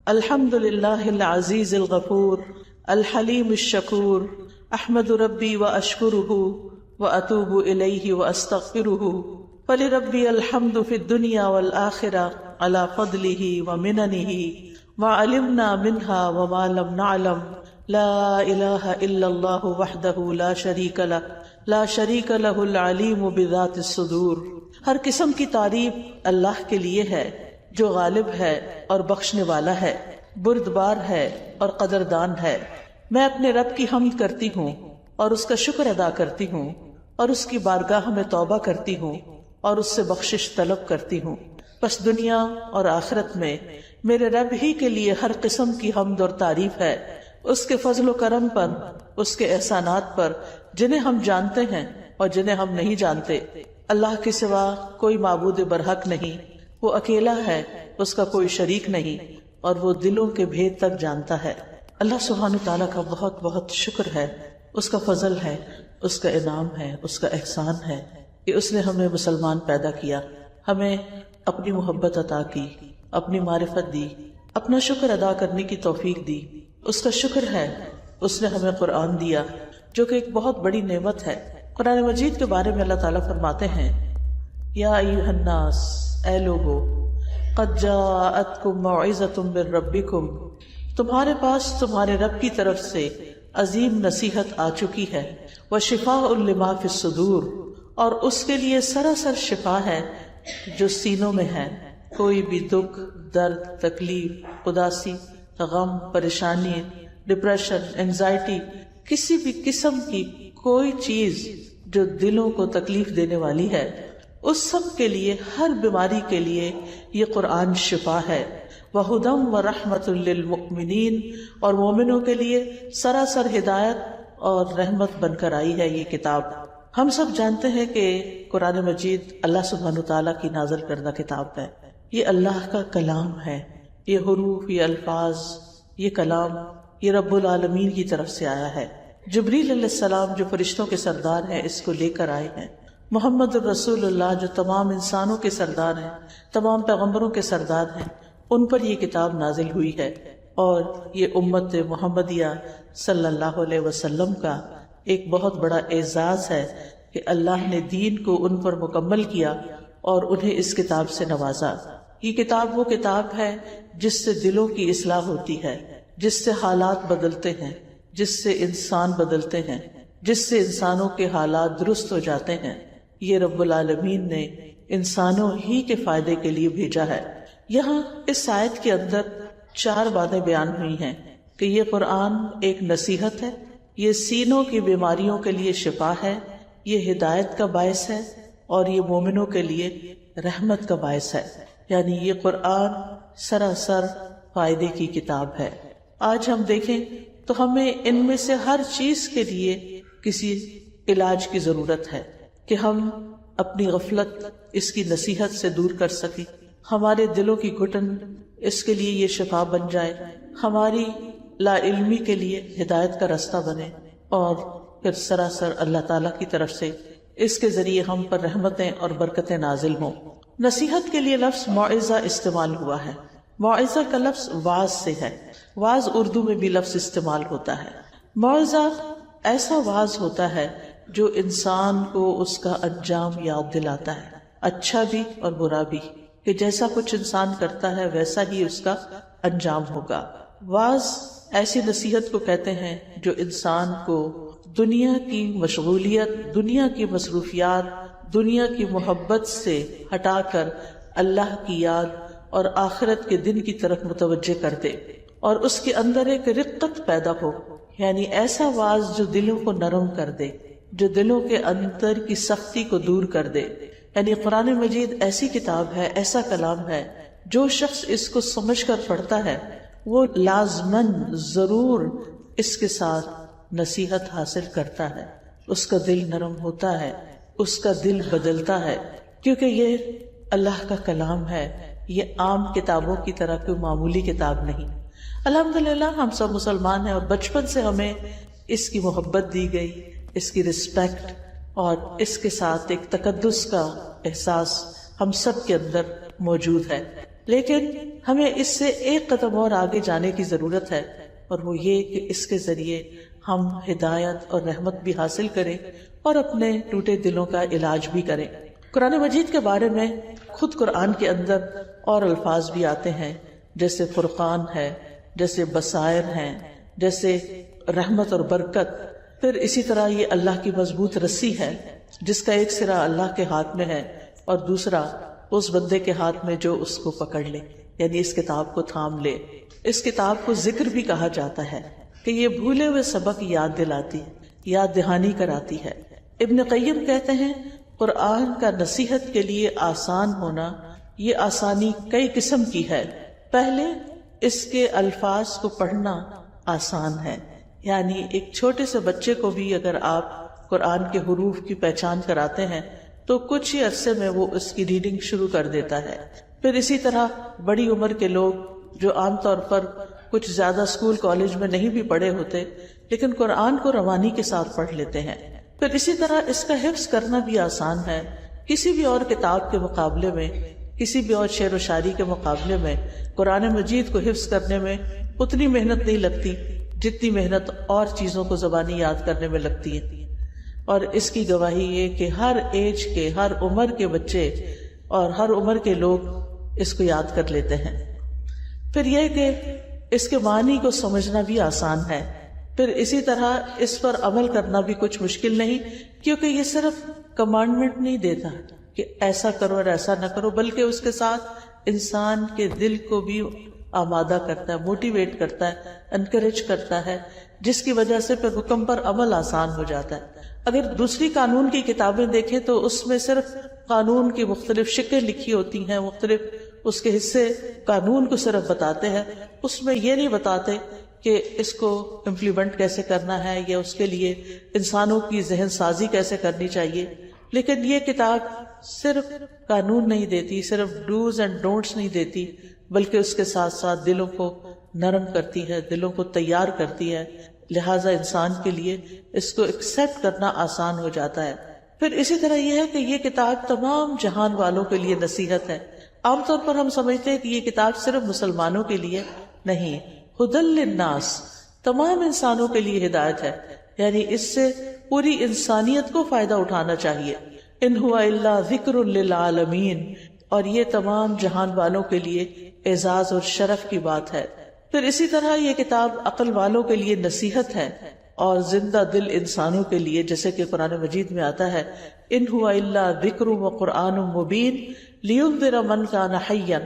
الحمد للہ العزیز الغفور الحلیم الشکور احمد ربی واشکرہ واتوب الیہ واستغفرہ فلربی الحمد فی الدنیا والآخرہ علی فضلہ ومننہ ما علمنا منہا وما لم نعلم لا الہ الا اللہ وحدہ لا شریک لہ العلیم بذات الصدور۔ ہر قسم کی تعریف اللہ کے لیے ہے جو غالب ہے اور بخشنے والا ہے، بردبار ہے اور قدردان ہے۔ میں اپنے رب کی حمد کرتی ہوں اور اس کا شکر ادا کرتی ہوں اور اس کی بارگاہ میں توبہ کرتی ہوں اور اس سے بخشش طلب کرتی ہوں۔ پس دنیا اور آخرت میں میرے رب ہی کے لیے ہر قسم کی حمد اور تعریف ہے، اس کے فضل و کرم پر، اس کے احسانات پر جنہیں ہم جانتے ہیں اور جنہیں ہم نہیں جانتے۔ اللہ کے سوا کوئی معبود برحق نہیں، وہ اکیلا ہے، اس کا کوئی شریک نہیں، اور وہ دلوں کے بھید تک جانتا ہے۔ اللہ سبحانہ تعالیٰ کا بہت بہت شکر ہے، اس کا فضل ہے، اس کا انعام ہے، اس کا احسان ہے کہ اس نے ہمیں مسلمان پیدا کیا، ہمیں اپنی محبت عطا کی، اپنی معرفت دی، اپنا شکر ادا کرنے کی توفیق دی۔ اس کا شکر ہے اس نے ہمیں قرآن دیا جو کہ ایک بہت بڑی نعمت ہے۔ قرآن مجید کے بارے میں اللہ تعالیٰ فرماتے ہیں، یا ایھا الناس، اے لوگو، قد جاءتکم موعظۃ من ربکم، تمہارے پاس تمہارے رب کی طرف سے عظیم نصیحت آ چکی ہے، وشفاء لما فی الصدور، اور اس کے لیے سراسر شفا ہے جو سینوں میں ہے۔ کوئی بھی دکھ، درد، تکلیف، اداسی، غم، پریشانی، ڈپریشن، انگزائٹی، کسی بھی قسم کی کوئی چیز جو دلوں کو تکلیف دینے والی ہے، اس سب کے لیے، ہر بیماری کے لیے یہ قرآن شفا ہے۔ وَهُدًى وَرَحْمَةٌ لِّلْمُؤْمِنِينَ، اور مومنوں کے لیے سراسر ہدایت اور رحمت بن کر آئی ہے یہ کتاب۔ ہم سب جانتے ہیں کہ قرآن مجید اللہ سبحانہ تعالیٰ کی نازل کردہ کتاب ہے، یہ اللہ کا کلام ہے، یہ حروف، یہ الفاظ، یہ کلام، یہ رب العالمین کی طرف سے آیا ہے۔ جبریل علیہ السلام جو فرشتوں کے سردار ہیں اس کو لے کر آئے ہیں۔ محمد الرسول اللہ جو تمام انسانوں کے سردار ہیں، تمام پیغمبروں کے سردار ہیں، ان پر یہ کتاب نازل ہوئی ہے، اور یہ امت محمدیہ صلی اللہ علیہ وسلم کا ایک بہت بڑا اعزاز ہے کہ اللہ نے دین کو ان پر مکمل کیا اور انہیں اس کتاب سے نوازا۔ یہ کتاب وہ کتاب ہے جس سے دلوں کی اصلاح ہوتی ہے، جس سے حالات بدلتے ہیں، جس سے انسان بدلتے ہیں، جس سے انسانوں کے حالات درست ہو جاتے ہیں۔ یہ رب العالمین نے انسانوں ہی کے فائدے کے لیے بھیجا ہے۔ یہاں اس آیت کے اندر 4 باتیں بیان ہوئی ہیں کہ یہ قرآن ایک نصیحت ہے، یہ سینوں کی بیماریوں کے لیے شفا ہے، یہ ہدایت کا باعث ہے، اور یہ مومنوں کے لیے رحمت کا باعث ہے۔ یعنی یہ قرآن سراسر فائدے کی کتاب ہے۔ آج ہم دیکھیں تو ہمیں ان میں سے ہر چیز کے لیے کسی علاج کی ضرورت ہے کہ ہم اپنی غفلت اس کی نصیحت سے دور کر سکیں، ہمارے دلوں کی گھٹن اس کے لیے یہ شفا بن جائے، ہماری لا علمی کے لیے ہدایت کا راستہ بنے، اور پھر سراسر اللہ تعالیٰ کی طرف سے اس کے ذریعے ہم پر رحمتیں اور برکتیں نازل ہوں۔ نصیحت کے لیے لفظ موعظہ استعمال ہوا ہے۔ موعظہ کا لفظ واعظ سے ہے، واعظ اردو میں بھی لفظ استعمال ہوتا ہے۔ موعظہ ایسا واعظ ہوتا ہے جو انسان کو اس کا انجام یاد دلاتا ہے، اچھا بھی اور برا بھی، کہ جیسا کچھ انسان کرتا ہے ویسا ہی اس کا انجام ہوگا۔ واعظ ایسی نصیحت کو کہتے ہیں جو انسان کو دنیا کی مشغولیت، دنیا کی مصروفیات، دنیا کی محبت سے ہٹا کر اللہ کی یاد اور آخرت کے دن کی طرف متوجہ کر دے، اور اس کے اندر ایک رقت پیدا ہو، یعنی ایسا واعظ جو دلوں کو نرم کر دے، جو دلوں کے اندر کی سختی کو دور کر دے۔ یعنی قرآن مجید ایسی کتاب ہے، ایسا کلام ہے، جو شخص اس کو سمجھ کر پڑھتا ہے وہ لازماً ضرور اس کے ساتھ نصیحت حاصل کرتا ہے، اس کا دل نرم ہوتا ہے، اس کا دل بدلتا ہے، کیونکہ یہ اللہ کا کلام ہے، یہ عام کتابوں کی طرح کوئی معمولی کتاب نہیں۔ الحمدللہ ہم سب مسلمان ہیں اور بچپن سے ہمیں اس کی محبت دی گئی، اس کی رسپیکٹ اور اس کے ساتھ ایک تقدس کا احساس ہم سب کے اندر موجود ہے۔ لیکن ہمیں اس سے ایک قدم اور آگے جانے کی ضرورت ہے، اور وہ یہ کہ اس کے ذریعے ہم ہدایت اور رحمت بھی حاصل کریں اور اپنے ٹوٹے دلوں کا علاج بھی کریں۔ قرآن مجید کے بارے میں خود قرآن کے اندر اور الفاظ بھی آتے ہیں، جیسے فرقان ہے، جیسے بصائر ہیں، جیسے رحمت اور برکت۔ پھر اسی طرح یہ اللہ کی مضبوط رسی ہے جس کا ایک سرا اللہ کے ہاتھ میں ہے اور دوسرا اس بندے کے ہاتھ میں جو اس کو پکڑ لے، یعنی اس کتاب کو تھام لے۔ اس کتاب کو ذکر بھی کہا جاتا ہے کہ یہ بھولے ہوئے سبق یاد دلاتی ہے، یاد دہانی کراتی ہے۔ ابن قیم کہتے ہیں قرآن کا نصیحت کے لیے آسان ہونا، یہ آسانی کئی قسم کی ہے۔ پہلے اس کے الفاظ کو پڑھنا آسان ہے، یعنی ایک چھوٹے سے بچے کو بھی اگر آپ قرآن کے حروف کی پہچان کراتے ہیں تو کچھ ہی عرصے میں وہ اس کی ریڈنگ شروع کر دیتا ہے۔ پھر اسی طرح بڑی عمر کے لوگ جو عام طور پر کچھ زیادہ اسکول کالج میں نہیں بھی پڑھے ہوتے لیکن قرآن کو روانی کے ساتھ پڑھ لیتے ہیں۔ پھر اسی طرح اس کا حفظ کرنا بھی آسان ہے، کسی بھی اور کتاب کے مقابلے میں، کسی بھی اور شعر و شاعری کے مقابلے میں قرآن مجید کو حفظ کرنے میں اتنی محنت نہیں لگتی جتنی محنت اور چیزوں کو زبانی یاد کرنے میں لگتی ہے۔ اور اس کی گواہی یہ کہ ہر ایج کے، ہر عمر کے بچے اور ہر عمر کے لوگ اس کو یاد کر لیتے ہیں۔ پھر یہ کہ اس کے معنی کو سمجھنا بھی آسان ہے۔ پھر اسی طرح اس پر عمل کرنا بھی کچھ مشکل نہیں، کیونکہ یہ صرف کمانڈمنٹ نہیں دیتا کہ ایسا کرو اور ایسا نہ کرو، بلکہ اس کے ساتھ انسان کے دل کو بھی آمادہ کرتا ہے، موٹیویٹ کرتا ہے، انکریج کرتا ہے، جس کی وجہ سے پھر حکم پر عمل آسان ہو جاتا ہے۔ اگر دوسری قانون کی کتابیں دیکھیں تو اس میں صرف قانون کی مختلف شکلیں لکھی ہوتی ہیں، مختلف اس کے حصے قانون کو صرف بتاتے ہیں، اس میں یہ نہیں بتاتے کہ اس کو امپلیمنٹ کیسے کرنا ہے یا اس کے لیے انسانوں کی ذہن سازی کیسے کرنی چاہیے۔ لیکن یہ کتاب صرف قانون نہیں دیتی، صرف ڈوز اینڈ ڈونٹس نہیں دیتی، بلکہ اس کے ساتھ ساتھ دلوں کو نرم کرتی ہے، دلوں کو تیار کرتی ہے، لہٰذا انسان کے لیے اس کو ایکسپٹ کرنا آسان ہو جاتا ہے۔ پھر اسی طرح یہ ہے کہ یہ کتاب تمام جہان والوں کے لیے نصیحت ہے۔ عام طور پر ہم سمجھتے ہیں کہ یہ کتاب صرف مسلمانوں کے لیے نہیں، ھدی للناس، تمام انسانوں کے لیے ہدایت ہے، یعنی اس سے پوری انسانیت کو فائدہ اٹھانا چاہیے۔ ان ہوا الا ذکر للعالمین، اور یہ تمام جہان والوں کے لیے اعزاز اور شرف کی بات ہے۔ پھر اسی طرح یہ کتاب عقل والوں کے لیے نصیحت ہے اور زندہ دل انسانوں کے لیے، جیسے کہ قرآن مجید میں آتا ہے ان ہوا الا ذکر وقرآن مبین لینذر من کان حیا،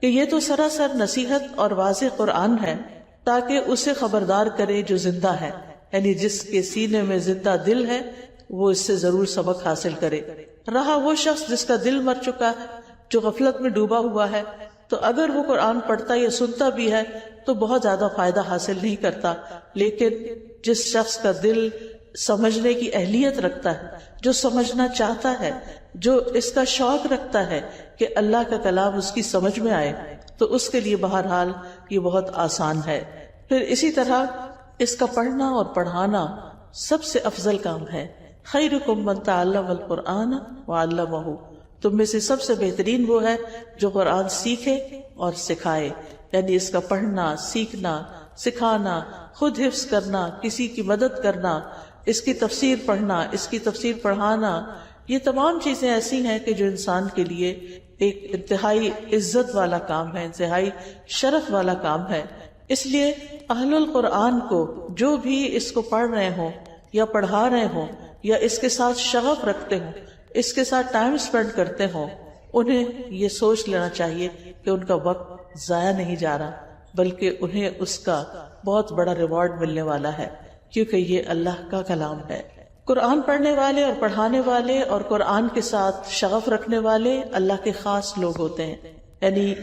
کہ یہ تو سراسر نصیحت اور واضح قرآن ہے تاکہ اسے خبردار کرے جو زندہ ہے، یعنی جس کے سینے میں زندہ دل ہے وہ اس سے ضرور سبق حاصل کرے۔ رہا وہ شخص جس کا دل مر چکا ہے، جو غفلت میں ڈوبا ہوا ہے، تو اگر وہ قرآن پڑھتا یا سنتا بھی ہے تو بہت زیادہ فائدہ حاصل نہیں کرتا۔ لیکن جس شخص کا دل سمجھنے کی اہلیت رکھتا ہے، جو سمجھنا چاہتا ہے، جو اس کا شوق رکھتا ہے کہ اللہ کا کلام اس کی سمجھ میں آئے، تو اس کے لیے بہرحال یہ بہت آسان ہے۔ پھر اسی طرح اس کا پڑھنا اور پڑھانا سب سے افضل کام ہے۔ خیرکم من تعلم القرآن وعلمہ، تم میں سے سب سے بہترین وہ ہے جو قرآن سیکھے اور سکھائے، یعنی اس کا پڑھنا، سیکھنا، سکھانا، خود حفظ کرنا، کسی کی مدد کرنا، اس کی تفسیر پڑھنا، اس کی تفسیر پڑھانا، یہ تمام چیزیں ایسی ہیں کہ جو انسان کے لیے ایک انتہائی عزت والا کام ہے، انتہائی شرف والا کام ہے۔ اس لیے اہل القرآن کو جو بھی اس کو پڑھ رہے ہوں یا پڑھا رہے ہوں یا اس کے ساتھ شغف رکھتے ہوں، اس کے ساتھ ٹائم سپینڈ کرتے ہوں، انہیں یہ سوچ لینا چاہیے کہ ان کا وقت ضائع نہیں جا رہا، بلکہ انہیں اس کا بہت بڑا ریوارڈ ملنے والا ہے، کیونکہ یہ اللہ کا کلام ہے۔ قرآن پڑھنے والے اور پڑھانے والے اور قرآن کے ساتھ شغف رکھنے والے اللہ کے خاص لوگ ہوتے ہیں، یعنی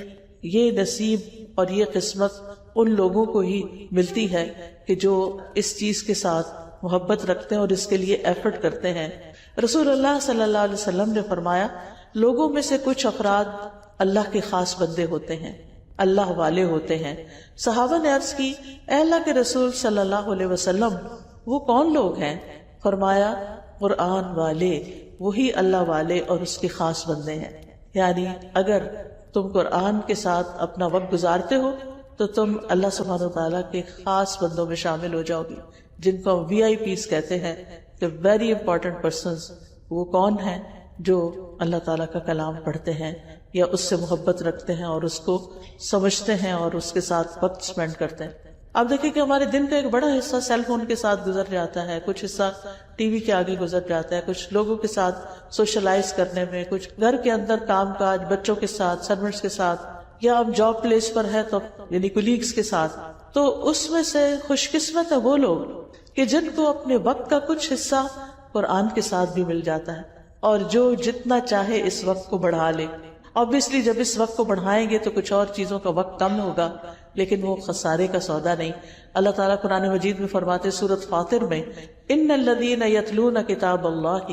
یہ نصیب اور یہ قسمت ان لوگوں کو ہی ملتی ہے کہ جو اس چیز کے ساتھ محبت رکھتے ہیں اور اس کے لیے ایفرٹ کرتے ہیں۔ رسول اللہ صلی اللہ علیہ وسلم نے فرمایا، لوگوں میں سے کچھ افراد اللہ کے خاص بندے ہوتے ہیں، اللہ والے ہوتے ہیں۔ صحابہ نے عرض کی، اے اللہ کے رسول صلی اللہ علیہ وسلم، وہ کون لوگ ہیں؟ فرمایا، قرآن والے، وہی اللہ والے اور اس کے خاص بندے ہیں۔ یعنی اگر تم قرآن کے ساتھ اپنا وقت گزارتے ہو تو تم اللہ سبحانہ وتعالیٰ کے خاص بندوں میں شامل ہو جاؤ گی، جن کو VIPs کہتے ہیں کہ ویری امپورٹنٹ پرسنز۔ وہ کون ہیں؟ جو اللہ تعالیٰ کا کلام پڑھتے ہیں یا اس سے محبت رکھتے ہیں اور اس کو سمجھتے ہیں اور اس کے ساتھ وقت سپینڈ کرتے ہیں۔ آپ دیکھیں کہ ہمارے دن کا ایک بڑا حصہ سیل فون کے ساتھ گزر جاتا ہے، کچھ حصہ ٹی وی کے آگے گزر جاتا ہے، کچھ لوگوں کے ساتھ سوشلائز کرنے میں، کچھ گھر کے اندر کام کاج، بچوں کے ساتھ، سرونٹس کے ساتھ، یا ہم جاب پلیس پر ہے تو یعنی کولیگز کے ساتھ۔ تو اس میں سے خوش قسمت ہے وہ لوگ کہ جن کو اپنے وقت کا کچھ حصہ قرآن کے ساتھ بھی مل جاتا ہے، اور جو جتنا چاہے اس وقت کو بڑھا لے۔ obviously جب اس وقت کو بڑھائیں گے تو کچھ اور چیزوں کا وقت کم ہوگا، لیکن وہ خسارے کا سودا نہیں۔ اللہ تعالیٰ قرآن مجید میں فرماتے سورۃ فاطر میں، ان الذین یتلون کتاب اللہ،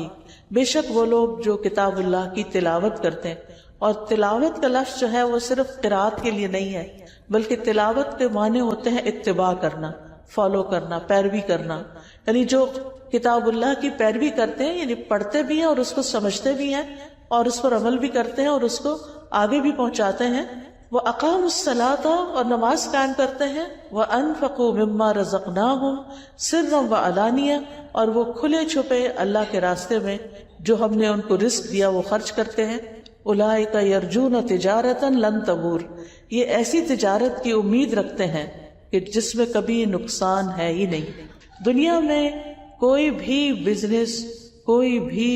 بے شک وہ لوگ جو کتاب اللہ کی تلاوت کرتے ہیں۔ اور تلاوت کا لفظ جو ہے وہ صرف قرات کے لیے نہیں ہے، بلکہ تلاوت کے معنی ہوتے ہیں اتباع کرنا، فالو کرنا، پیروی کرنا۔ یعنی جو کتاب اللہ کی پیروی کرتے ہیں، یعنی پڑھتے بھی ہیں اور اس کو سمجھتے بھی ہیں اور اس پر عمل بھی کرتے ہیں اور اس کو آگے بھی پہنچاتے ہیں۔ وہ اقام الصلاۃ، اور نماز قائم کرتے ہیں۔ وہ انفقوا مما رزقناہم سرا وعلانیہ، اور وہ کھلے چھپے اللہ کے راستے میں جو ہم نے ان کو رزق دیا وہ خرچ کرتے ہیں۔ اولئک یرجون تجارتا لن تبور، یہ ایسی تجارت کی امید رکھتے ہیں کہ جس میں کبھی نقصان ہے ہی نہیں۔ دنیا میں کوئی بھی بزنس، کوئی بھی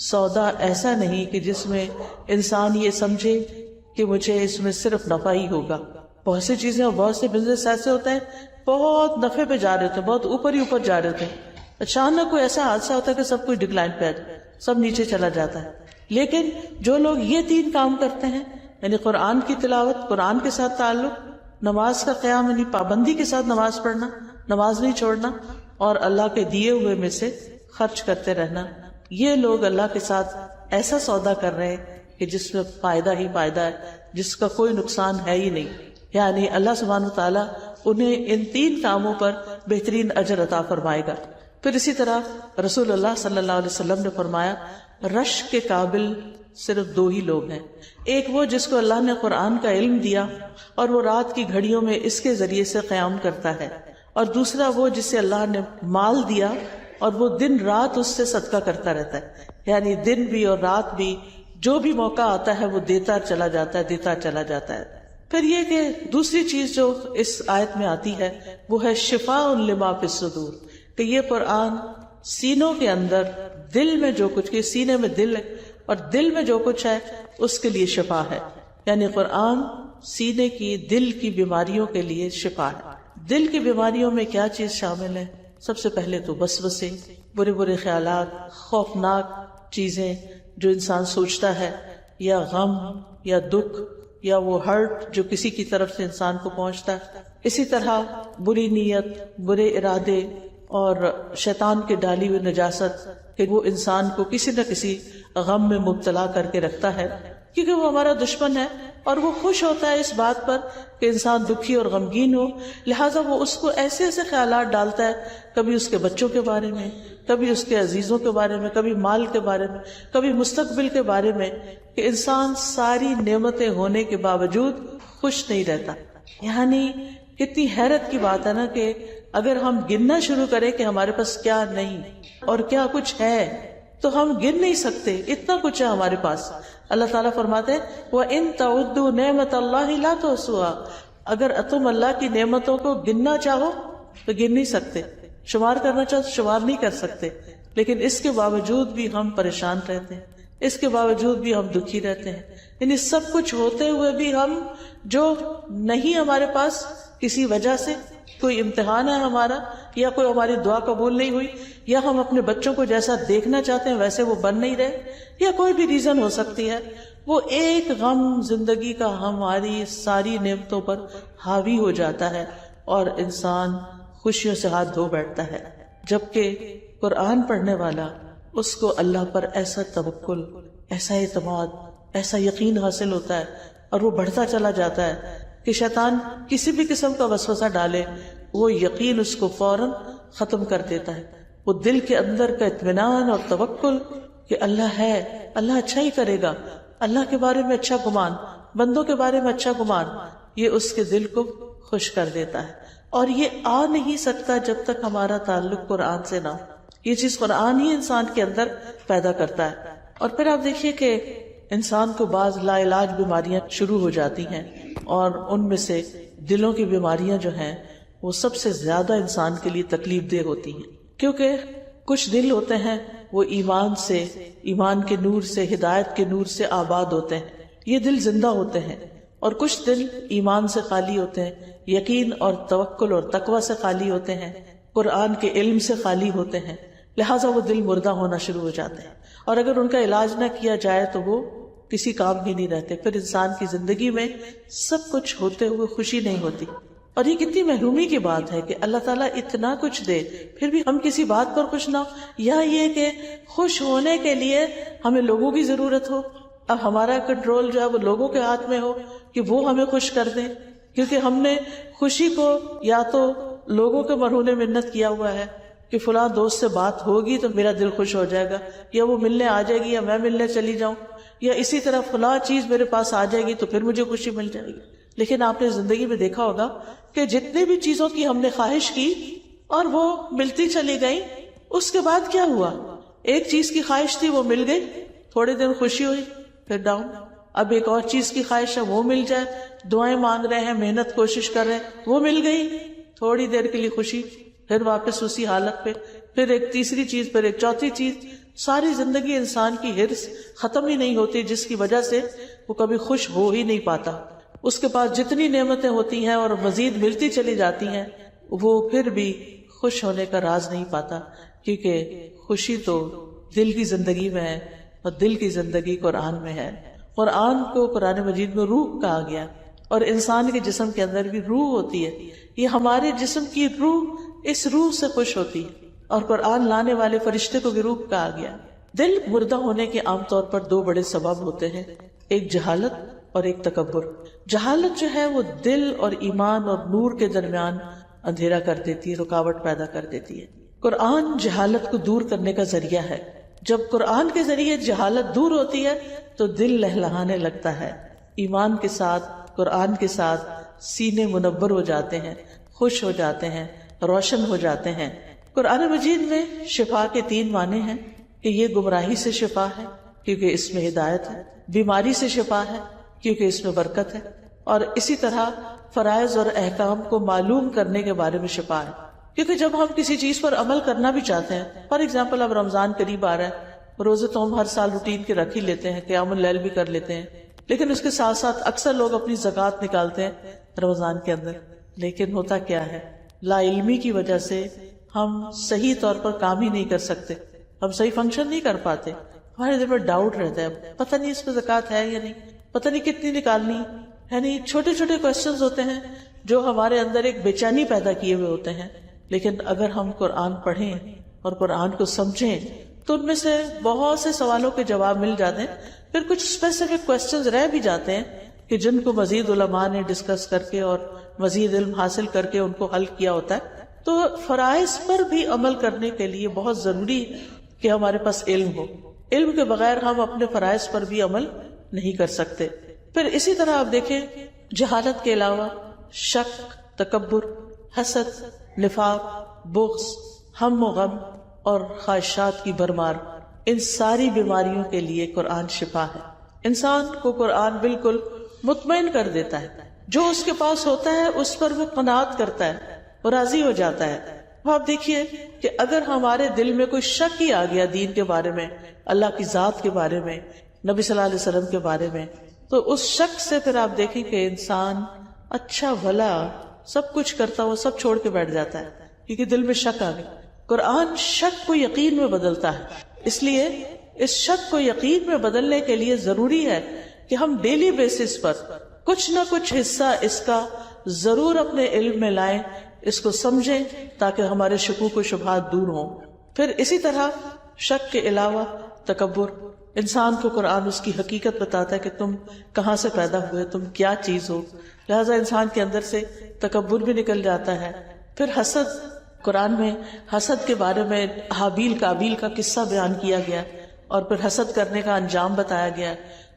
سودا ایسا نہیں کہ جس میں انسان یہ سمجھے کہ مجھے اس میں صرف نفع ہی ہوگا۔ بہت سی چیزیں اور بہت سے بزنس ایسے ہوتے ہیں بہت نفع پہ جا رہے ہوتے ہیں، بہت اوپر ہی اوپر جا رہے ہوتے ہیں، اچانک کوئی ایسا حادثہ ہوتا ہے کہ سب کچھ ڈکلائن پہ آ جائے، سب نیچے چلا جاتا ہے۔ لیکن جو لوگ یہ 3 کام کرتے ہیں، یعنی قرآن کی تلاوت، قرآن کے ساتھ تعلق، نماز کا قیام یعنی پابندی کے ساتھ نماز پڑھنا، نماز نہیں چھوڑنا، اور اللہ کے دیے ہوئے میں سے خرچ کرتے رہنا، یہ لوگ اللہ کے ساتھ ایسا سودا کر رہے ہیں کہ جس میں فائدہ ہی فائدہ ہے، جس کا کوئی نقصان ہے ہی نہیں۔ یعنی اللہ سبحانہ تعالیٰ انہیں ان 3 کاموں پر بہترین اجر عطا فرمائے گا۔ پھر اسی طرح رسول اللہ صلی اللہ علیہ وسلم نے فرمایا، رش کے قابل صرف 2 ہی لوگ ہیں، ایک وہ جس کو اللہ نے قرآن کا علم دیا اور وہ رات کی گھڑیوں میں اس کے ذریعے سے قیام کرتا ہے، اور دوسرا وہ جسے اللہ نے مال دیا اور وہ دن رات اس سے صدقہ کرتا رہتا ہے، یعنی دن بھی اور رات بھی جو بھی موقع آتا ہے وہ دیتا چلا جاتا ہے، دیتا چلا جاتا ہے۔ پھر یہ کہ دوسری چیز جو اس آیت میں آتی ہے وہ ہے شفاء لما فی الصدور، کہ یہ قرآن سینوں کے اندر، دل میں جو کچھ، کہ سینے میں دل ہے اور دل میں جو کچھ ہے اس کے لیے شفا ہے۔ یعنی قرآن سینے کی، دل کی بیماریوں کے لیے شفا ہے۔ دل کی بیماریوں میں کیا چیز شامل ہے؟ سب سے پہلے تو وسوسے، برے برے خیالات، خوفناک چیزیں جو انسان سوچتا ہے، یا غم یا دکھ یا وہ ہرٹ جو کسی کی طرف سے انسان کو پہنچتا ہے۔ اسی طرح بری نیت، برے ارادے اور شیطان کے ڈالی ہوئی نجاست کہ وہ انسان کو کسی نہ کسی غم میں مبتلا کر کے رکھتا ہے، کیونکہ وہ ہمارا دشمن ہے اور وہ خوش ہوتا ہے اس بات پر کہ انسان دکھی اور غمگین ہو، لہٰذا وہ اس کو ایسے ایسے خیالات ڈالتا ہے، کبھی اس کے بچوں کے بارے میں، کبھی اس کے عزیزوں کے بارے میں، کبھی مال کے بارے میں، کبھی مستقبل کے بارے میں، کہ انسان ساری نعمتیں ہونے کے باوجود خوش نہیں رہتا۔ یعنی کتنی حیرت کی بات ہے نا کہ اگر ہم گننا شروع کریں کہ ہمارے پاس کیا نہیں اور کیا کچھ ہے تو ہم گن نہیں سکتے، اتنا کچھ ہے ہمارے پاس۔ اللہ تعالیٰ فرماتے ہیں وَإِن تَعُدُّوا نِعْمَةَ اللَّهِ لَا تُحْصُوهَا، اگر تم اللہ کی نعمتوں کو گننا چاہو تو گن نہیں سکتے، شمار کرنا چاہو تو شمار نہیں کر سکتے، لیکن اس کے باوجود بھی ہم پریشان رہتے ہیں، اس کے باوجود بھی ہم دکھی رہتے ہیں۔ یعنی سب کچھ ہوتے ہوئے بھی ہم جو نہیں ہمارے پاس کسی وجہ سے، کوئی امتحان ہے ہمارا، یا کوئی ہماری دعا قبول نہیں ہوئی، یا ہم اپنے بچوں کو جیسا دیکھنا چاہتے ہیں ویسے وہ بن نہیں رہے، یا کوئی بھی ریزن ہو سکتی ہے، وہ ایک غم زندگی کا ہماری ساری نعمتوں پر حاوی ہو جاتا ہے اور انسان خوشیوں سے ہاتھ دھو بیٹھتا ہے۔ جبکہ قرآن پڑھنے والا، اس کو اللہ پر ایسا توکل، ایسا اعتماد، ایسا یقین حاصل ہوتا ہے اور وہ بڑھتا چلا جاتا ہے کہ شیطان کسی بھی قسم کا وسوسہ ڈالے وہ یقین اس کو فوراً ختم کر دیتا ہے۔ وہ دل کے اندر کا اطمینان اور توکل کہ اللہ ہے، اللہ اچھا ہی کرے گا، اللہ کے بارے میں اچھا گمان، بندوں کے بارے میں اچھا گمان، یہ اس کے دل کو خوش کر دیتا ہے، اور یہ آ نہیں سکتا جب تک ہمارا تعلق قرآن سے نہ ہو۔ یہ چیز قرآن ہی انسان کے اندر پیدا کرتا ہے۔ اور پھر آپ دیکھیے کہ انسان کو بعض لا علاج بیماریاں شروع ہو جاتی ہیں، اور ان میں سے دلوں کی بیماریاں جو ہیں وہ سب سے زیادہ انسان کے لیے تکلیف دہ ہوتی ہیں، کیونکہ کچھ دل ہوتے ہیں وہ ایمان سے، ایمان کے نور سے، ہدایت کے نور سے آباد ہوتے ہیں، یہ دل زندہ ہوتے ہیں، اور کچھ دل ایمان سے خالی ہوتے ہیں، یقین اور توکل اور تقوی سے خالی ہوتے ہیں، قرآن کے علم سے خالی ہوتے ہیں، لہٰذا وہ دل مردہ ہونا شروع ہو جاتے ہیں، اور اگر ان کا علاج نہ کیا جائے تو وہ کسی کام ہی نہیں رہتے۔ پھر انسان کی زندگی میں سب کچھ ہوتے ہوئے خوشی نہیں ہوتی، اور یہ کتنی محرومی کی بات ہے کہ اللہ تعالیٰ اتنا کچھ دے پھر بھی ہم کسی بات پر خوش نہ ہو، یا یہ کہ خوش ہونے کے لیے ہمیں لوگوں کی ضرورت ہو، اب ہمارا کنٹرول جو ہے وہ لوگوں کے ہاتھ میں ہو کہ وہ ہمیں خوش کر دیں، کیونکہ ہم نے خوشی کو یا تو لوگوں کے مرہون منت کیا ہوا ہے کہ فلاں دوست سے بات ہوگی تو میرا دل خوش ہو جائے گا، یا وہ ملنے آ جائے گی، یا میں ملنے چلی جاؤں، یا اسی طرح فلاں چیز میرے پاس آ جائے گی تو پھر مجھے خوشی مل جائے گی۔ لیکن آپ نے زندگی میں دیکھا ہوگا کہ جتنی بھی چیزوں کی ہم نے خواہش کی اور وہ ملتی چلی گئی، اس کے بعد کیا ہوا؟ ایک چیز کی خواہش تھی وہ مل گئی، تھوڑے دن خوشی ہوئی، پھر ڈاؤن۔ اب ایک اور چیز کی خواہش ہے وہ مل جائے، دعائیں مانگ رہے ہیں، محنت کوشش کر رہے ہیں، وہ مل گئی، تھوڑی دیر کے لیے خوشی، پھر واپس اسی حالت پہ، پھر ایک تیسری چیز، پھر ایک چوتھی چیز۔ ساری زندگی انسان کی ہرس ختم ہی نہیں ہوتی، جس کی وجہ سے وہ کبھی خوش ہو ہی نہیں پاتا۔ اس کے پاس جتنی نعمتیں ہوتی ہیں اور مزید ملتی چلی جاتی ہیں، وہ پھر بھی خوش ہونے کا راز نہیں پاتا، کیونکہ خوشی تو دل کی زندگی میں ہے، اور دل کی زندگی قرآن میں ہے۔ قرآن کو قرآن مجید میں روح کہا گیا، اور انسان کے جسم کے اندر بھی روح ہوتی ہے، یہ ہمارے جسم کی روح اس روح سے خوش ہوتی ہے، اور قرآن لانے والے فرشتے کو بھی روح کہا گیا۔ دل مردہ ہونے کے عام طور پر دو بڑے سبب ہوتے ہیں، ایک جہالت اور ایک تکبر۔ جہالت جو ہے وہ دل اور ایمان اور نور کے درمیان اندھیرا کر دیتی ہے، رکاوٹ پیدا کر دیتی ہے۔ قرآن جہالت کو دور کرنے کا ذریعہ ہے۔ جب قرآن کے ذریعے جہالت دور ہوتی ہے تو دل لہلہانے لگتا ہے، ایمان کے ساتھ، قرآن کے ساتھ سینے منور ہو جاتے ہیں، خوش ہو جاتے ہیں، روشن ہو جاتے ہیں۔ قرآن مجید میں شفا کے 3 معنی ہیں کہ یہ گمراہی سے شفا ہے کیونکہ اس میں ہدایت ہے، بیماری سے شفا ہے کیونکہ اس میں برکت ہے، اور اسی طرح فرائض اور احکام کو معلوم کرنے کے بارے میں شفا ہے، کیونکہ جب ہم کسی چیز پر عمل کرنا بھی چاہتے ہیں، فار ایگزامپل اب رمضان قریب آ رہا ہے، روزے تو ہم ہر سال روٹین کے رکھ ہی لیتے ہیں، قیام اللیل بھی کر لیتے ہیں، لیکن اس کے ساتھ ساتھ اکثر لوگ اپنی زکوٰۃ نکالتے ہیں رمضان کے اندر، لیکن ہوتا کیا ہے، لا علمی کی وجہ سے ہم صحیح طور پر کام ہی نہیں کر سکتے، ہم صحیح فنکشن نہیں کر پاتے، ہمارے دل میں ڈاؤٹ رہتا ہے، پتہ نہیں اس پہ زکوٰۃ ہے یا نہیں، پتہ نہیں کتنی نکالنی، یعنی چھوٹے چھوٹے کوسچنز ہوتے ہیں جو ہمارے اندر ایک بے چینی پیدا کیے ہوئے ہوتے ہیں۔ لیکن اگر ہم قرآن پڑھیں اور قرآن کو سمجھیں تو ان میں سے بہت سے سوالوں کے جواب مل جاتے ہیں، پھر کچھ اسپیسیفک کوسچنز رہ بھی جاتے ہیں کہ جن کو مزید علماء نے ڈسکس کر کے اور مزید علم حاصل کر کے ان کو حل کیا ہوتا ہے۔ تو فرائض پر بھی عمل کرنے کے لیے بہت ضروری ہے کہ ہمارے پاس علم ہو، علم کے بغیر ہم اپنے فرائض پر بھی عمل نہیں کر سکتے۔ پھر اسی طرح آپ دیکھیں، جہالت کے علاوہ شک، تکبر، حسد، نفاق، بغض، ہم و غم اور خواہشات کی بھرمار، ان ساری بیماریوں کے لیے قرآن شفا ہے۔ انسان کو قرآن بالکل مطمئن کر دیتا ہے، جو اس کے پاس ہوتا ہے اس پر وہ قناعت کرتا ہے، وہ راضی ہو جاتا ہے۔ اب آپ دیکھیے کہ اگر ہمارے دل میں کوئی شک ہی آ گیا دین کے بارے میں، اللہ کی ذات کے بارے میں، نبی صلی اللہ علیہ وسلم کے بارے میں، تو اس شک سے پھر آپ دیکھیں کہ انسان اچھا بھلا سب کچھ کرتا وہ سب چھوڑ کے بیٹھ جاتا ہے، کیونکہ دل میں شک آ گیا۔ قرآن شک کو یقین میں بدلتا ہے، اس لیے اس شک کو یقین میں بدلنے کے لیے ضروری ہے کہ ہم ڈیلی بیسس پر کچھ نہ کچھ حصہ اس کا ضرور اپنے علم میں لائیں، اس کو سمجھیں تاکہ ہمارے شکوک و شبہات دور ہوں۔ پھر اسی طرح شک کے علاوہ تکبر، انسان کو قرآن اس کی حقیقت بتاتا ہے کہ تم کہاں سے پیدا ہوئے، تم کیا چیز ہو، لہذا انسان کے اندر سے تکبر بھی نکل جاتا ہے۔ پھر حسد، قرآن میں حسد کے بارے میں حابیل قابیل کا قصہ بیان کیا گیا اور پھر حسد کرنے کا انجام بتایا گیا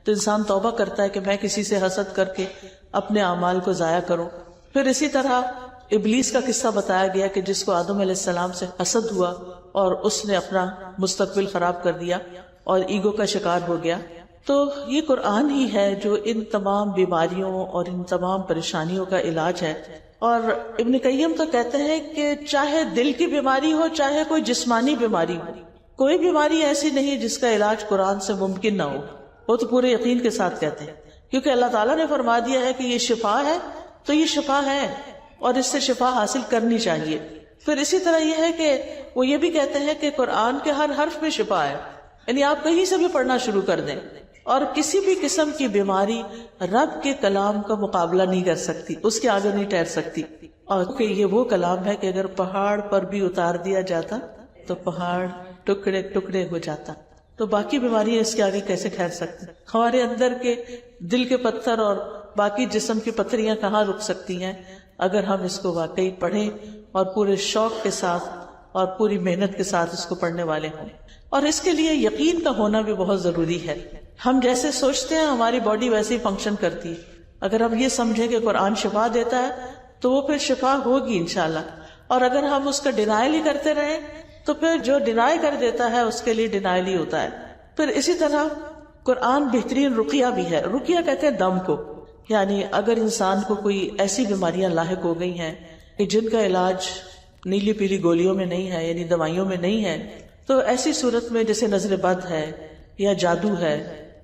تو انسان توبہ کرتا ہے کہ میں کسی سے حسد کر کے اپنے اعمال کو ضائع کروں. پھر اسی طرح ابلیس کا قصہ بتایا گیا کہ جس کو آدم علیہ السلام سے حسد ہوا اور اس نے اپنا مستقبل خراب کر دیا اور ایگو کا شکار ہو گیا. تو یہ قرآن ہی ہے جو ان تمام بیماریوں اور ان تمام پریشانیوں کا علاج ہے. اور ابن قیم تو کہتے ہیں کہ چاہے دل کی بیماری ہو چاہے کوئی جسمانی بیماری ہو، کوئی بیماری ایسی نہیں جس کا علاج قرآن سے ممکن نہ ہو. وہ تو پورے یقین کے ساتھ کہتے ہیں کیونکہ اللہ تعالیٰ نے فرما دیا ہے کہ یہ شفا ہے، تو یہ شفا ہے اور اس سے شفا حاصل کرنی چاہیے. پھر اسی طرح یہ ہے کہ وہ یہ بھی کہتے ہیں کہ قرآن کے ہر حرف میں شفا ہے، یعنی آپ کہیں سے بھی پڑھنا شروع کر دیں اور کسی بھی قسم کی بیماری رب کے کلام کا مقابلہ نہیں کر سکتی، اس کے آگے نہیں ٹھہر سکتی. اور کہ یہ وہ کلام ہے کہ اگر پہاڑ پر بھی اتار دیا جاتا تو پہاڑ ٹکڑے ٹکڑے ہو جاتا. تو باقی بیماریاں اس کے آگے کیسے ٹھہر سکتی؟ ہمارے اندر کے دل کے پتھر اور باقی جسم کی پتھریاں کہاں رک سکتی ہیں اگر ہم اس کو واقعی پڑھیں اور پورے شوق کے ساتھ اور پوری محنت کے ساتھ اس کو پڑھنے والے ہوں. اور اس کے لیے یقین کا ہونا بھی بہت ضروری ہے. ہم جیسے سوچتے ہیں ہماری باڈی ویسے ہی فنکشن کرتی ہے. اگر ہم یہ سمجھیں کہ قرآن شفا دیتا ہے تو وہ پھر شفا ہوگی انشاءاللہ. اور اگر ہم اس کا ڈینائل ہی کرتے رہیں تو پھر جو ڈینائی کر دیتا ہے اس کے لیے ڈینائل ہی ہوتا ہے. پھر اسی طرح قرآن بہترین رقیہ بھی ہے. رقیہ کہتے ہیں دم کو، یعنی اگر انسان کو کوئی ایسی بیماریاں لاحق ہو گئی ہیں کہ جن کا علاج نیلی پیلی گولیوں میں نہیں ہے، یعنی دوائیوں میں نہیں ہے، تو ایسی صورت میں جیسے نظر بد ہے یا جادو ہے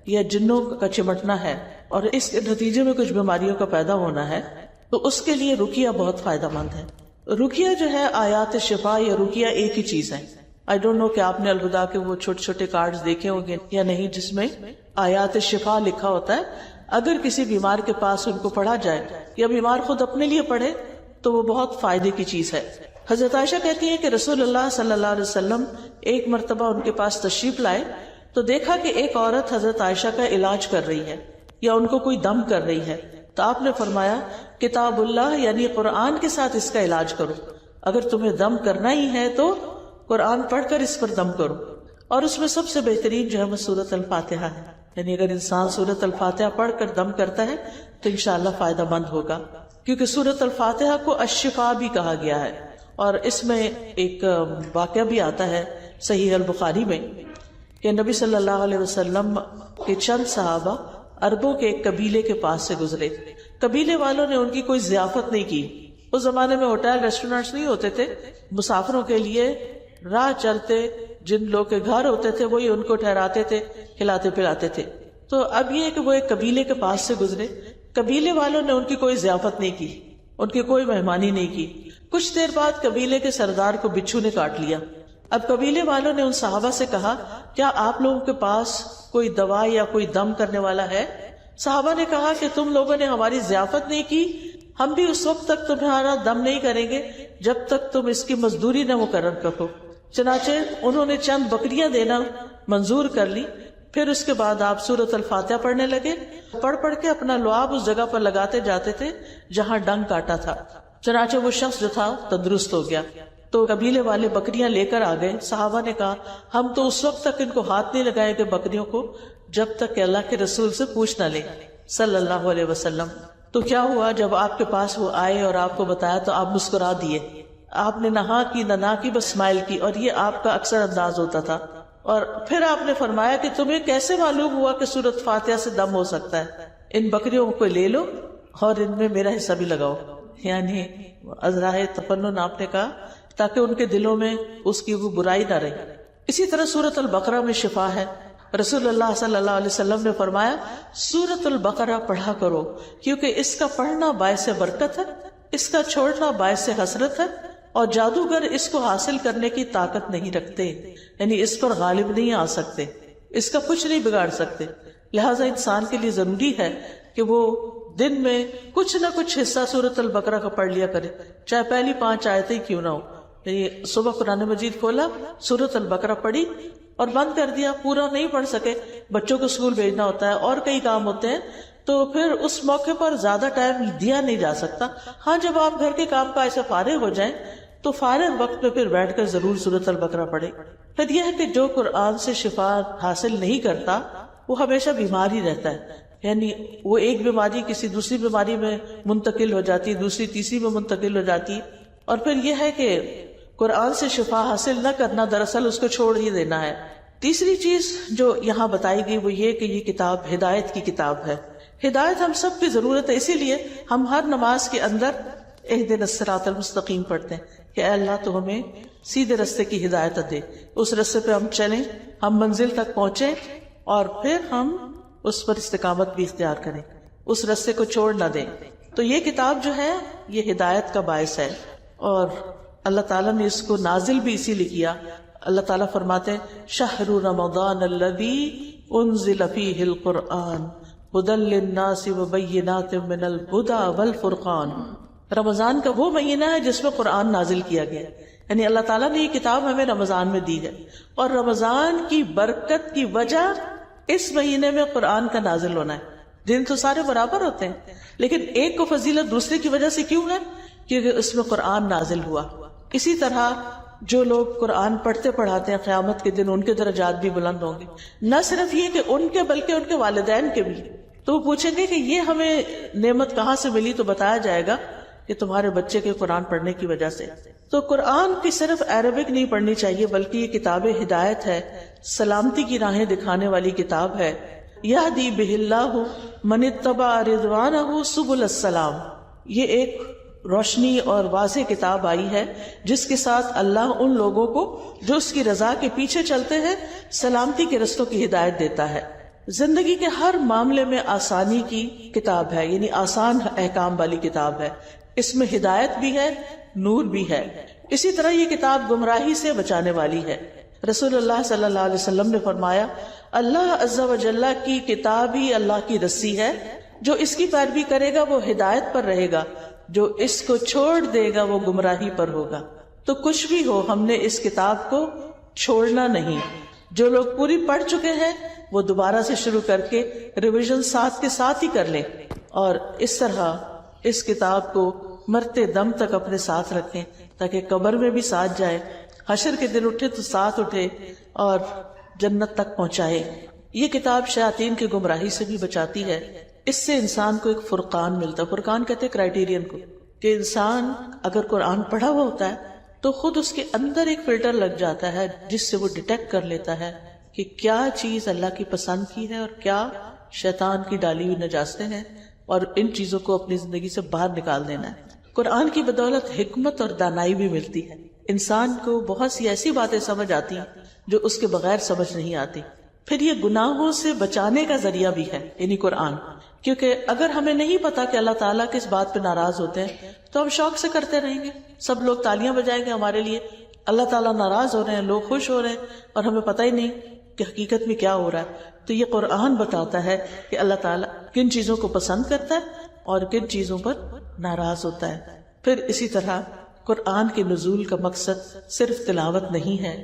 یا جنوں کا چمٹنا ہے اور اس کے نتیجے میں کچھ بیماریوں کا پیدا ہونا ہے، تو اس کے لیے رقیہ بہت فائدہ مند ہے. رقیہ جو ہے آیات شفا یا رقیہ ایک ہی چیز ہے. آئی ڈونٹ نو کہ آپ نے الہدا کے وہ چھوٹے چھوٹے کارڈز دیکھے ہوں گے یا نہیں جس میں آیات شفا لکھا ہوتا ہے. اگر کسی بیمار کے پاس ان کو پڑھا جائے یا بیمار خود اپنے لیے پڑھے تو وہ بہت فائدے کی چیز ہے. حضرت عائشہ کہتی ہیں کہ رسول اللہ صلی اللہ علیہ وسلم ایک مرتبہ ان کے پاس تشریف لائے تو دیکھا کہ ایک عورت حضرت عائشہ کا علاج کر رہی ہے یا ان کو کوئی دم کر رہی ہے. تو آپ نے فرمایا کتاب اللہ یعنی قرآن کے ساتھ اس کا علاج کرو. اگر تمہیں دم کرنا ہی ہے تو قرآن پڑھ کر اس پر دم کرو. اور اس میں سب سے بہترین جو ہے وہ سورۃ الفاتحہ ہے. یعنی اگر انسان سورۃ الفاتحہ پڑھ کر دم کرتا ہے تو انشاءاللہ فائدہ مند ہوگا، کیونکہ سورۃ الفاتحہ کو الشفا بھی کہا گیا ہے. اور اس میں ایک واقعہ بھی آتا ہے صحیح البخاری میں کہ نبی صلی اللہ علیہ وسلم کے چند صحابہ عربوں کے ایک قبیلے کے پاس سے گزرے. قبیلے والوں نے ان کی کوئی ضیافت نہیں کی. اس زمانے میں ہوٹل ریسٹورینٹس نہیں ہوتے تھے. مسافروں کے لیے راہ چلتے جن لوگ کے گھر ہوتے تھے وہی ان کو ٹھہراتے تھے، کھلاتے پلاتے تھے. تو اب یہ کہ وہ ایک قبیلے کے پاس سے گزرے، قبیلے والوں نے ان کی کوئی ضیافت نہیں کی، ان کی کوئی مہمانی نہیں کی. کچھ دیر بعد قبیلے کے سردار کو بچھو نے کاٹ لیا. اب قبیلے والوں نے ان صحابہ سے کہا کیا آپ لوگوں کے پاس کوئی دوا یا کوئی دم کرنے والا ہے؟ صحابہ نے کہا کہ تم لوگوں نے ہماری ضیافت نہیں کی، ہم بھی اس وقت تک تمہارا دم نہیں کریں گے جب تک تم اس کی مزدوری نہ مقرر کرو. چنانچہ انہوں نے چند بکریاں دینا منظور کر لی. پھر اس کے بعد آپ سورۃ الفاتحہ پڑھنے لگے. پڑھ کے اپنا لعاب اس جگہ پر لگاتے جاتے تھے جہاں ڈنگ کاٹا تھا. چنانچہ وہ شخص جو تھا تندرست ہو گیا. تو قبیلے والے بکریاں لے کر آ گئے. صحابہ نے کہا ہم تو اس وقت تک ان کو ہاتھ نہیں لگائیں گے بکریوں کو جب تک کہ اللہ کے رسول سے پوچھ نہ لیں صلی اللہ علیہ وسلم. تو کیا ہوا جب آپ کے پاس وہ آئے اور آپ کو بتایا تو آپ مسکرا دیے. آپ نے نہ ہاں کی نہ کی، بس اسمائل کی، اور یہ آپ کا اکثر انداز ہوتا تھا. اور پھر آپ نے فرمایا کہ تمہیں کیسے معلوم ہوا کہ سورۃ فاتحہ سے دم ہو سکتا ہے؟ ان بکریوں کو لے لو اور ان میں میرا حصہ بھی لگاؤ. یعنی ازراہ تفنن آپ نے کہا تاکہ ان کے دلوں میں اس کی وہ برائی نہ رہے. اسی طرح سورۃ البقرہ میں شفا ہے. رسول اللہ صلی اللہ علیہ وسلم نے فرمایا سورۃ البقرہ پڑھا کرو کیونکہ اس کا پڑھنا باعث برکت ہے، اس کا چھوڑنا باعث حسرت ہے، اور جادوگر اس کو حاصل کرنے کی طاقت نہیں رکھتے، یعنی اس پر غالب نہیں آ سکتے، اس کا کچھ نہیں بگاڑ سکتے. لہٰذا انسان کے لیے ضروری ہے کہ وہ دن میں کچھ نہ کچھ حصہ سورۃ البقرہ کا پڑھ لیا کرے، چاہے پہلی 5 آیتیں کیوں نہ ہو. یعنی صبح قرآن مجید کھولا، سورۃ البقرہ پڑھی اور بند کر دیا. پورا نہیں پڑھ سکے، بچوں کو اسکول بھیجنا ہوتا ہے اور کئی کام ہوتے ہیں، تو پھر اس موقع پر زیادہ ٹائم دیا نہیں جا سکتا. ہاں جب آپ گھر کے کام کا ایسے فارغ ہو جائیں تو فارغ وقت میں پھر بیٹھ کر ضرور سورۃ البقرہ پڑھے. پھر یہ ہے کہ جو قرآن سے شفا حاصل نہیں کرتا وہ ہمیشہ بیمار ہی رہتا ہے، یعنی وہ ایک بیماری کسی دوسری بیماری میں منتقل ہو جاتی ہے، دوسری تیسری میں منتقل ہو جاتی ہے. اور پھر یہ ہے کہ قرآن سے شفا حاصل نہ کرنا دراصل اس کو چھوڑ ہی دینا ہے. تیسری چیز جو یہاں بتائی گئی وہ یہ کہ یہ کتاب ہدایت کی کتاب ہے. ہدایت ہم سب کی ضرورت ہے، اسی لیے ہم ہر نماز کے اندر اہدنا الصراط المستقیم پڑھتے ہیں کہ اے اللہ تو ہمیں سیدھے رستے کی ہدایت دے، اس رستے پہ ہم چلیں، ہم منزل تک پہنچیں اور پھر ہم اس پر استقامت بھی اختیار کریں، اس رستے کو چھوڑ نہ دیں. تو یہ کتاب جو ہے یہ ہدایت کا باعث ہے، اور اللہ تعالیٰ نے اس کو نازل بھی اسی لیے کیا. اللہ تعالیٰ فرماتے ہیں شہر رمضان الذی انزل فیہ القرآن ھدی للناس وبینات من الھدی والفرقان. رمضان کا وہ مہینہ ہے جس میں قرآن نازل کیا گیا، یعنی اللہ تعالیٰ نے یہ کتاب ہمیں رمضان میں دی ہے، اور رمضان کی برکت کی وجہ اس مہینے میں قرآن کا نازل ہونا ہے. دن تو سارے برابر ہوتے ہیں لیکن ایک کو فضیلت دوسرے کی وجہ سے کیوں ہے؟ کیونکہ اس میں قرآن نازل ہوا. اسی طرح جو لوگ قرآن پڑھتے پڑھاتے ہیں قیامت کے دن ان کے درجات بھی بلند ہوں گے، نہ صرف یہ کہ ان کے بلکہ ان کے والدین کے بھی. تو وہ پوچھیں گے کہ یہ ہمیں نعمت کہاں سے ملی، تو بتایا جائے گا کہ تمہارے بچے کے قرآن پڑھنے کی وجہ سے. تو قرآن کی صرف عربک نہیں پڑھنی چاہیے بلکہ یہ کتاب ہدایت ہے، سلامتی کی راہیں دکھانے والی کتاب ہے. یہدی بہ اللہ من اتبع رضوانہ سبل السلام. یہ ایک روشنی اور واضح کتاب آئی ہے جس کے ساتھ اللہ ان لوگوں کو جو اس کی رضا کے پیچھے چلتے ہیں سلامتی کے رستوں کی ہدایت دیتا ہے. زندگی کے ہر معاملے میں آسانی کی کتاب ہے، یعنی آسان احکام والی کتاب ہے. اس میں ہدایت بھی ہے، نور بھی ہے. اسی طرح یہ کتاب گمراہی سے بچانے والی ہے. رسول اللہ صلی اللہ علیہ وسلم نے فرمایا اللہ عز و جل کی کتاب ہی اللہ کی رسی ہے، جو اس کی پیروی کرے گا وہ ہدایت پر رہے گا، جو اس کو چھوڑ دے گا وہ گمراہی پر ہوگا. تو کچھ بھی ہو ہم نے اس کتاب کو چھوڑنا نہیں. جو لوگ پوری پڑھ چکے ہیں وہ دوبارہ سے شروع کر کے ریویژن ساتھ کے ساتھ ہی کر لیں، اور اس طرح اس کتاب کو مرتے دم تک اپنے ساتھ رکھیں تاکہ قبر میں بھی ساتھ جائے، حشر کے دن اٹھے تو ساتھ اٹھے اور جنت تک پہنچائے. یہ کتاب شیاطین کی گمراہی سے بھی بچاتی ہے. اس سے انسان کو ایک فرقان ملتا ہے. فرقان کہتے ہیں کرائیٹیرین کو، کہ انسان اگر قرآن پڑھا ہوا ہوتا ہے تو خود اس کے اندر ایک فلٹر لگ جاتا ہے جس سے وہ ڈیٹیکٹ کر لیتا ہے کہ کیا چیز اللہ کی پسند کی ہے اور کیا شیطان کی ڈالی ہوئی نجاستیں ہیں، اور ان چیزوں کو اپنی زندگی سے باہر نکال دینا ہے. قرآن کی بدولت حکمت اور دانائی بھی ملتی ہے. انسان کو بہت سی ایسی باتیں سمجھ آتی ہیں جو اس کے بغیر سمجھ نہیں آتی. پھر یہ گناہوں سے بچانے کا ذریعہ بھی ہے، یعنی قرآن. کیونکہ اگر ہمیں نہیں پتا کہ اللہ تعالیٰ کس بات پہ ناراض ہوتے ہیں تو ہم شوق سے کرتے رہیں گے، سب لوگ تالیاں بجائیں گے ہمارے لیے، اللہ تعالیٰ ناراض ہو رہے ہیں، لوگ خوش ہو رہے ہیں، اور ہمیں پتہ ہی نہیں کہ حقیقت میں کیا ہو رہا ہے. تو یہ قرآن بتاتا ہے کہ اللہ تعالیٰ کن چیزوں کو پسند کرتا ہے اور کن چیزوں پر ناراض ہوتا ہے. پھر اسی طرح قرآن کے نزول کا مقصد صرف تلاوت نہیں ہے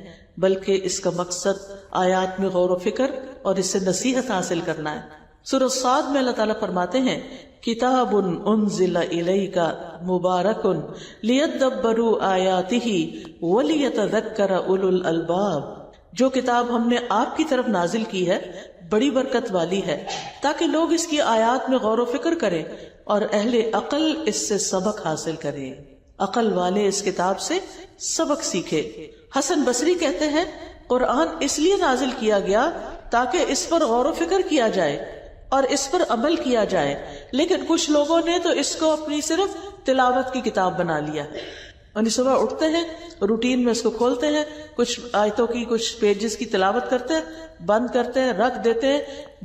بلکہ اس کا مقصد آیات میں غور و فکر اور اس سے نصیحت حاصل کرنا ہے. سورہ صاد میں اللہ تعالیٰ فرماتے ہیں کتاب انزل الیک مبارک لیدبروا آیاتہ ولیتذکر اولو الالباب. جو کتاب ہم نے آپ کی طرف نازل کی ہے بڑی برکت والی ہے تاکہ لوگ اس کی آیات میں غور و فکر کریں اور اہل عقل اس سے سبق حاصل کریں. عقل والے اس کتاب سے سبق سیکھے. حسن بصری کہتے ہیں قرآن اس لیے نازل کیا گیا تاکہ اس پر غور و فکر کیا جائے اور اس پر عمل کیا جائے، لیکن کچھ لوگوں نے تو اس کو اپنی صرف تلاوت کی کتاب بنا لیا. یعنی صبح اٹھتے ہیں روٹین میں اس کو کھولتے ہیں، کچھ آیتوں کی کچھ پیجز کی تلاوت کرتے ہیں، بند کرتے ہیں، رکھ دیتے ہیں،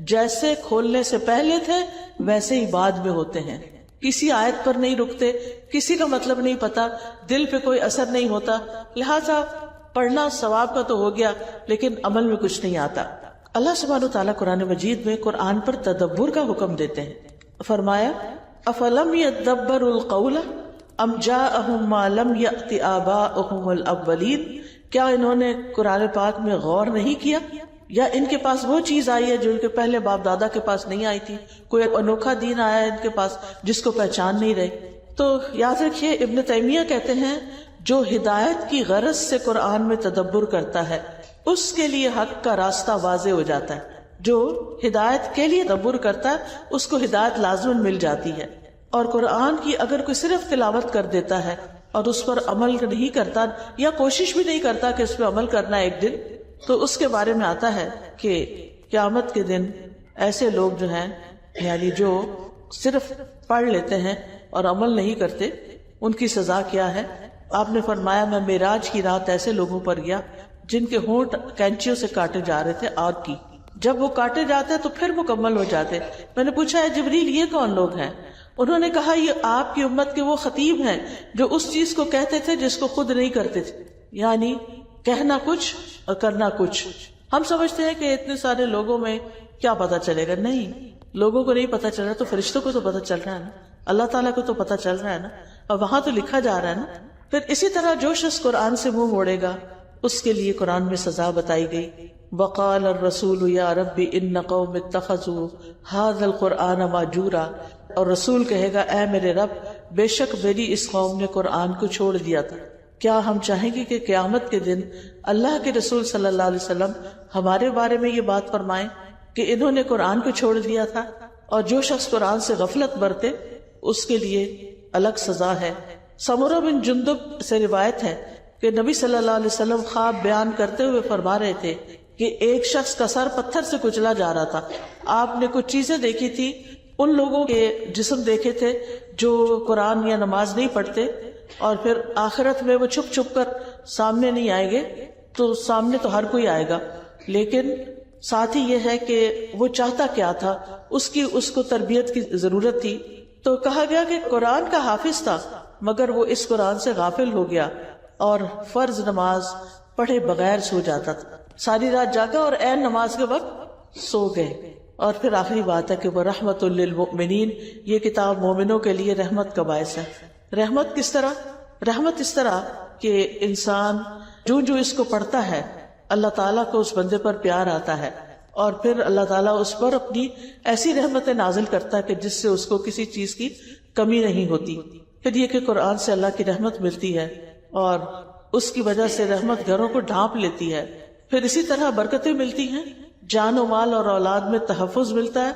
جیسے کھولنے سے پہلے تھے ویسے ہی بعد میں ہوتے ہیں. کسی آیت پر نہیں رکتے، کسی کا مطلب نہیں پتا، دل پہ کوئی اثر نہیں ہوتا، لہذا پڑھنا ثواب کا تو ہو گیا لیکن عمل میں کچھ نہیں آتا. اللہ سبحانہ وتعالیٰ قرآن مجید میں قرآن پر تدبر کا حکم دیتے ہیں. فرمایا افلم یدبروا القول ام جاءہم ما لم یأت آباؤہم الاولین. کیا انہوں نے قرآن پاک میں غور نہیں کیا یا ان کے پاس وہ چیز آئی ہے جو ان کے پہلے باپ دادا کے پاس نہیں آئی تھی؟ کوئی انوکھا دین آیا ہے ان کے پاس جس کو پہچان نہیں رہے. تو یاد رکھیے ابن تیمیہ کہتے ہیں جو ہدایت کی غرض سے قرآن میں تدبر کرتا ہے اس کے لیے حق کا راستہ واضح ہو جاتا ہے. جو ہدایت کے لیے تدبر کرتا ہے اس کو ہدایت لازماً مل جاتی ہے. اور قرآن کی اگر کوئی صرف تلاوت کر دیتا ہے اور اس پر عمل نہیں کرتا یا کوشش بھی نہیں کرتا کہ اس پہ عمل کرنا ایک دن، تو اس کے بارے میں آتا ہے کہ قیامت کے دن ایسے لوگ جو ہیں یعنی جو صرف پڑھ لیتے ہیں اور عمل نہیں کرتے، ان کی سزا کیا ہے. آپ نے فرمایا میں معراج کی رات ایسے لوگوں پر گیا جن کے ہونٹ کینچیوں سے کاٹے جا رہے تھے آگ کی. جب وہ کاٹے جاتے تو پھر مکمل ہو جاتے. میں نے پوچھا ہے جبریل یہ کون لوگ ہیں؟ انہوں نے کہا یہ آپ کی امت کے وہ خطیب ہیں جو اس چیز کو کہتے تھے جس کو خود نہیں کرتے تھے، یعنی کہنا کچھ اور کرنا کچھ. ہم سمجھتے ہیں کہ اتنے سارے لوگوں میں کیا پتا چلے گا. نہیں، لوگوں کو نہیں پتا چل رہا تو فرشتوں کو تو پتا چل رہا ہے نا، اللہ تعالیٰ کو تو پتا چل رہا ہے نا، اور وہاں تو لکھا جا رہا ہے نا. پھر اسی طرح جو شخص قرآن سے منہ موڑے گا اس کے لیے قرآن میں سزا بتائی گئی. وقال الرسول یا رب ان قوم اتخذوا هذا القرآن مہجورا. اور رسول کہے گا اے میرے رب بے شک میری اس قوم نے قرآن کو چھوڑ دیا تھا. کیا ہم چاہیں گے کہ قیامت کے دن اللہ کے رسول صلی اللہ علیہ وسلم ہمارے بارے میں یہ بات فرمائیں کہ انہوں نے قرآن کو چھوڑ دیا تھا؟ اور جو شخص قرآن سے غفلت برتے اس کے لیے الگ سزا ہے. سمرہ بن جندب سے روایت ہے کہ نبی صلی اللہ علیہ وسلم خواب بیان کرتے ہوئے فرما رہے تھے کہ ایک شخص کا سر پتھر سے کچلا جا رہا تھا. آپ نے کچھ چیزیں دیکھی تھی، ان لوگوں کے جسم دیکھے تھے جو قرآن یا نماز نہیں پڑھتے، اور پھر آخرت میں وہ چھپ چھپ کر سامنے نہیں آئیں گے. تو سامنے تو ہر کوئی آئے گا، لیکن ساتھ ہی یہ ہے کہ وہ چاہتا کیا تھا، اس کو تربیت کی ضرورت تھی. تو کہا گیا کہ قرآن کا حافظ تھا مگر وہ اس قرآن سے غافل ہو گیا اور فرض نماز پڑھے بغیر سو جاتا تھا. ساری رات جاگا اور عین نماز کے وقت سو گئے. اور پھر آخری بات ہے کہ وہ رحمت للمؤمنین، یہ کتاب مومنوں کے لیے رحمت کا باعث ہے. رحمت کس طرح؟ رحمت اس طرح کہ انسان جو اس کو پڑھتا ہے اللہ تعالیٰ کو اس بندے پر پیار آتا ہے، اور پھر اللہ تعالیٰ اس پر اپنی ایسی رحمتیں نازل کرتا ہے کہ جس سے اس کو کسی چیز کی کمی نہیں ہوتی. پھر یہ کہ قرآن سے اللہ کی رحمت ملتی ہے اور اس کی وجہ سے رحمت گھروں کو ڈھانپ لیتی ہے. پھر اسی طرح برکتیں ملتی ہیں، جان و مال اور اولاد میں تحفظ ملتا ہے،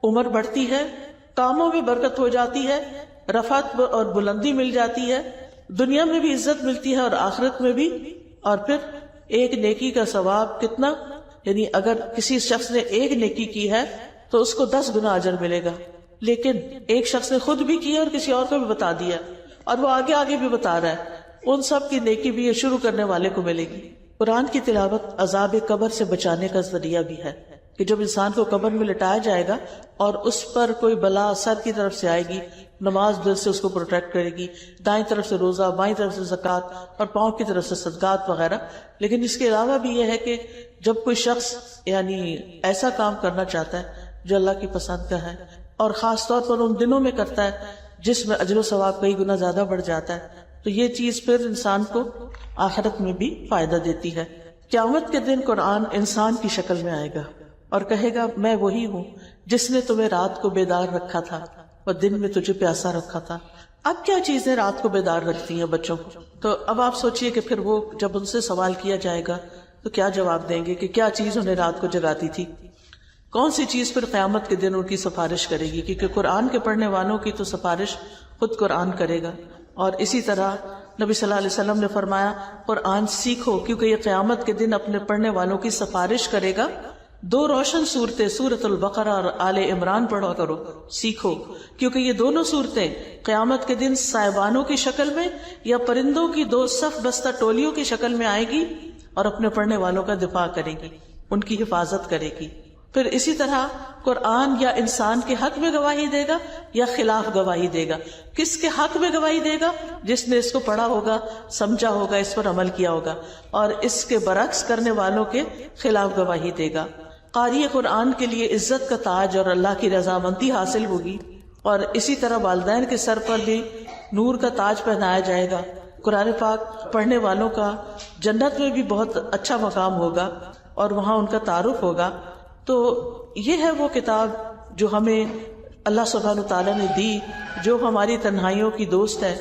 عمر بڑھتی ہے، کاموں میں برکت ہو جاتی ہے، رفعت اور بلندی مل جاتی ہے، دنیا میں بھی عزت ملتی ہے اور آخرت میں بھی. اور پھر ایک نیکی کا ثواب کتنا، یعنی اگر کسی شخص نے ایک نیکی کی ہے تو اس کو 10 گنا اجر ملے گا، لیکن ایک شخص نے خود بھی کی اور کسی اور کو بھی بتا دیا اور وہ آگے آگے بھی بتا رہا ہے، ان سب کی نیکی بھی یہ شروع کرنے والے کو ملے گی. قرآن کی تلاوت عذاب قبر سے بچانے کا ذریعہ بھی ہے کہ جب انسان کو قبر میں لٹایا جائے گا اور اس پر کوئی بلا سر کی طرف سے آئے گی، نماز دل سے اس کو پروٹیکٹ کرے گی، دائیں طرف سے روزہ، بائیں طرف سے زکوٰۃ اور پاؤں کی طرف سے صدقات وغیرہ. لیکن اس کے علاوہ بھی یہ ہے کہ جب کوئی شخص یعنی ایسا کام کرنا چاہتا ہے جو اللہ کی پسند کا ہے اور خاص طور پر ان دنوں میں کرتا ہے جس میں اجر و ثواب کئی گنا زیادہ بڑھ جاتا ہے، تو یہ چیز پھر انسان کو آخرت میں بھی فائدہ دیتی ہے. قیامت کے دن قرآن انسان کی شکل میں آئے گا اور کہے گا میں وہی ہوں جس نے تمہیں رات کو بیدار رکھا تھا اور دن میں تجھے پیاسا رکھا تھا. اب کیا چیزیں رات کو بیدار رکھتی ہیں بچوں کو؟ تو اب آپ سوچئے کہ پھر وہ جب ان سے سوال کیا جائے گا تو کیا جواب دیں گے کہ کیا چیز انہیں رات کو جگاتی تھی؟ کون سی چیز پھر قیامت کے دن ان کی سفارش کرے گی؟ کیونکہ قرآن کے پڑھنے والوں کی تو سفارش خود قرآن کرے گا. اور اسی طرح نبی صلی اللہ علیہ وسلم نے فرمایا قرآن سیکھو کیونکہ یہ قیامت کے دن اپنے پڑھنے والوں کی سفارش کرے گا. 2 روشن صورتیں سورۃ البقرہ اور آل عمران پڑھا کرو، سیکھو، کیونکہ یہ دونوں صورتیں قیامت کے دن سائبانوں کی شکل میں یا پرندوں کی 2 صف بستہ ٹولیوں کی شکل میں آئے گی اور اپنے پڑھنے والوں کا دفاع کرے گی، ان کی حفاظت کرے گی. پھر اسی طرح قرآن یا انسان کے حق میں گواہی دے گا یا خلاف گواہی دے گا. کس کے حق میں گواہی دے گا؟ جس نے اس کو پڑھا ہوگا، سمجھا ہوگا، اس پر عمل کیا ہوگا، اور اس کے برعکس کرنے والوں کے خلاف گواہی دے گا. قاری قرآن کے لیے عزت کا تاج اور اللہ کی رضامندی حاصل ہوگی، اور اسی طرح والدین کے سر پر بھی نور کا تاج پہنایا جائے گا. قرآن پاک پڑھنے والوں کا جنت میں بھی بہت اچھا مقام ہوگا اور وہاں ان کا تعارف ہوگا. تو یہ ہے وہ کتاب جو ہمیں اللہ سبحانہ تعالیٰ نے دی، جو ہماری تنہائیوں کی دوست ہے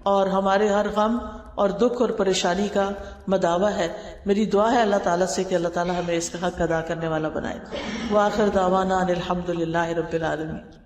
اور ہمارے ہر غم اور دکھ اور پریشانی کا مداوع ہے۔ میری دعا ہے اللہ تعالیٰ سے کہ اللہ تعالیٰ ہمیں اس کا حق ادا کرنے والا بنائے۔ وآخر دعوانا ان الحمد للہ رب العالمین۔